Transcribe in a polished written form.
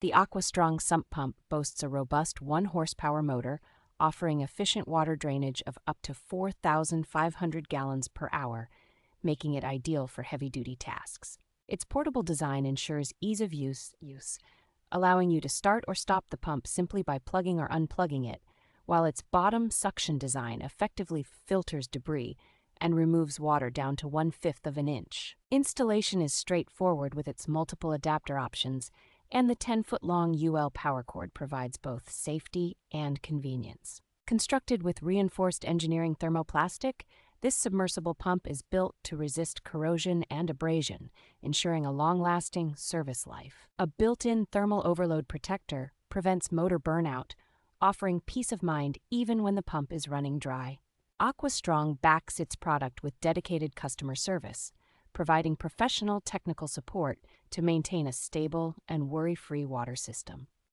The Aquastrong Sump Pump boasts a robust 1 horsepower motor, offering efficient water drainage of up to 4,500 gallons per hour, making it ideal for heavy-duty tasks. Its portable design ensures ease of use, allowing you to start or stop the pump simply by plugging or unplugging it, while its bottom suction design effectively filters debris and removes water down to 1/5 of an inch. Installation is straightforward with its multiple adapter options, and the 10-foot-long UL power cord provides both safety and convenience. Constructed with reinforced engineering thermoplastic, this submersible pump is built to resist corrosion and abrasion, ensuring a long-lasting service life. A built-in thermal overload protector prevents motor burnout, offering peace of mind even when the pump is running dry. Aquastrong backs its product with dedicated customer service, providing professional technical support to maintain a stable and worry-free water system.